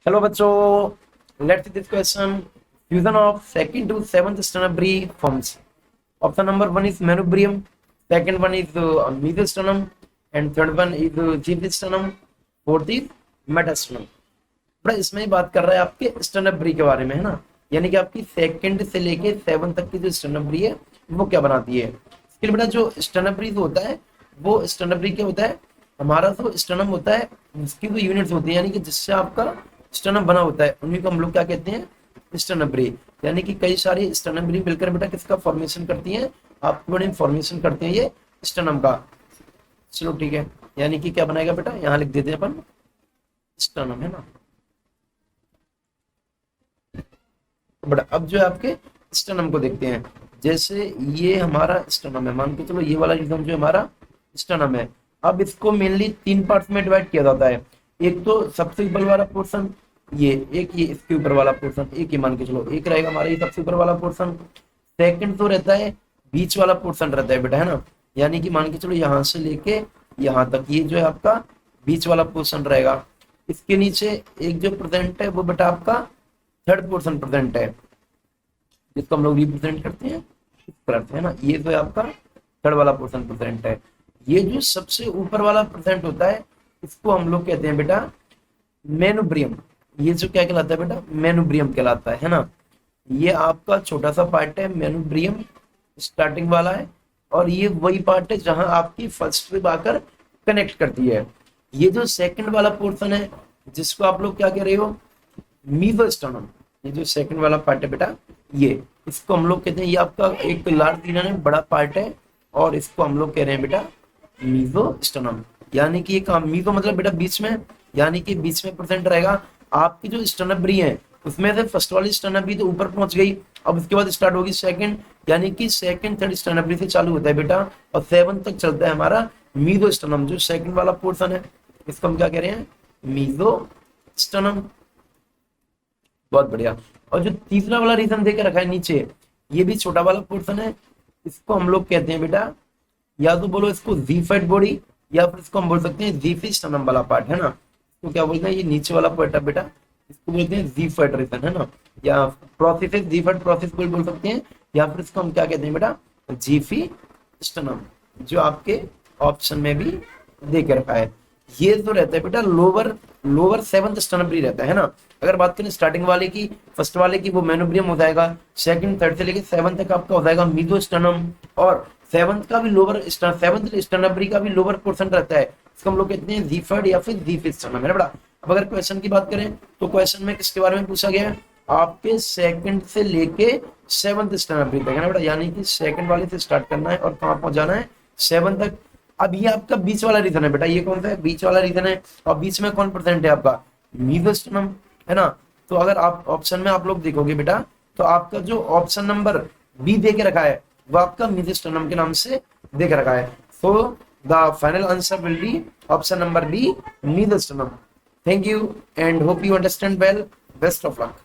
Hello बच्चों, let's see this question. Fusion of second to seventh sternebrae forms. Option number one is manubrium, second one is mesosternum, and third one is जीवस्टेनम, fourth is metasternum. बड़ा इसमें बात कर रहा है आपके स्टेनोब्री के बारे में, है ना। यानी कि आपकी सेकंड से लेके सेवन तक की जो स्टेनोब्री है वो क्या बनाती है। इसके लिए बेटा जो स्टेनोब्री होता है वो स्टेनोब्री क्या होता है, हमारा जो स्टेनम होता है उसकी जो यूनिट्स होती है, यानी कि जिससे आपका स्टेनम बना होता है उन्हीं को हम लोग क्या कहते हैं, स्टेनोब्री। यानी कि कई सारी स्टेनोब्री मिलकर बेटा किसका फॉर्मेशन करती है, आपको बड़ी फॉर्मेशन करते हैं ये स्टेनम का। चलो ठीक है, यानी कि क्या बनाएगा बेटा, यहाँ लिख देते हैं अपन स्टेनम, है ना। बट अब जो है आपके स्टेनम को देखते हैं। जैसे ये हमारा स्टेनम है, मान के चलो ये वाला रिदम जो हमारा स्टेनम है। अब इसको मेनली तीन पार्ट्स में डिवाइड किया जाता है। एक तो सबसे ऊपर वाला पोर्शन, ये एक, ये इसके ऊपर वाला पोर्शन, एक ही मान के चलो एक रहेगा हमारा ये सबसे ऊपर वाला पोर्शन। सेकंड तो रहता है बीच वाला पोर्शन रहता है बेटा, है ना। यानी कि मान के चलो यहाँ से लेके यहाँ तक ये जो है आपका बीच वाला पोर्शन रहेगा। इसके नीचे एक जो प्रेजेंट है वो बेटा आपका थर्ड पोर्शन प्रेजेंट है, जिसको हम लोग रिप्रेजेंट करते हैं इस कलर से, है ना। ये जो है आपका थर्ड वाला पोर्शन प्रेजेंट है। ये जो सबसे ऊपर वाला प्रेजेंट होता है इसको हम लोग कहते हैं बेटा मेनुब्रियम। ये जो क्या कहलाता है बेटा, मेनुब्रियम कहलाता है ना। ये आपका छोटा सा पार्ट है मेनुब्रियम, स्टार्टिंग वाला है। और ये वही पार्ट है जहां आपकी फर्स्ट रिब आकर कनेक्ट करती है। ये जो सेकंड वाला पोर्शन है जिसको आप लोग क्या कह रहे हो, मीजोस्टेनम। ये जो सेकंड वाला पार्ट है बेटा, ये इसको हम लोग कहते हैं, ये आपका एक लार्ज रीजन है, बड़ा पार्ट है। और इसको हम लोग कह रहे हैं बेटा मीजोस्टेनम। यानी कि एक मीजो मतलब बेटा बीच में, यानी कि बीच में प्रेजेंट रहेगा। आपकी जो स्टेनोब्री है उसमें से फर्स्ट वाली स्टेनोब्री तो ऊपर पहुंच गई, अब उसके बाद स्टार्ट होगी सेकंड, यानी कि सेकंड थर्ड स्टेनोब्री से चालू होता है बेटा और सेवन तक चलता है हमारा मीजोस्टेनम। जो सेकंड वाला पोर्शन है इसको हम क्या कह रहे हैं, मीजोस्टेनम। बहुत बढ़िया। और जो तीसरा वाला रीजन देकर रखा है नीचे, ये भी छोटा वाला पोर्शन है, इसको हम लोग कहते हैं बेटा, या तो बोलो इसको जीफेट बॉडी, या फिर इसको हम बोल सकते हैं जीफिस्टनम वाला पार्ट, है ना। इसको क्या बोलते हैं, ये नीचे वाला पार्ट है बेटा, इसको बोलते हैं जीफेट रीजन, है ना। या प्रोसेस जीफेट प्रोसेस बोल सकते हैं, या फिर इसको हम क्या कहते हैं बेटा, जीफिस्टनम, जो आपके ऑप्शन में भी दे के रखा है। ये जो रहता है बेटा लोअर सेवंथ स्टेनोब्री रहता है ना। अगर बात करें स्टार्टिंग वाले की, फर्स्ट वाले की, वो मेनुब्रियम हो जाएगा। सेकंड थर्ड से लेके सेवन तक आपका हो जाएगा मीजोस्टेनम। और सेवंथ का भी सेवंथ स्टेनोब्री का भी लोअर पोर्शन रहता है, इसको हम लोग कहते हैं जीफर्ड या फिर जीफिस्टनम, है बड़ा। अब अगर क्वेश्चन की बात करें तो क्वेश्चन में किसके बारे में पूछा गया है, आपके सेकंड से लेके सेवंथ स्टेनोब्री तक, है ना बेटा। यानी कि सेकंड वाले से स्टार्ट करना है और कहाँ पहुंचाना है, सेवन तक। अब ये आपका बीच वाला रीजन है बेटा, ये कौन सा है, बीच वाला रीजन है। और बीच में कौन प्रेजेंट है आपका, मीजोस्टेनम, है ना। तो अगर आप ऑप्शन में आप लोग देखोगे बेटा, तो आपका जो ऑप्शन नंबर बी दे के रखा है वो आपका मीजोस्टेनम के नाम से दे के रखा है। So the final answer will be option number B, mesosternum. Thank you and hope you understand well. Best of luck.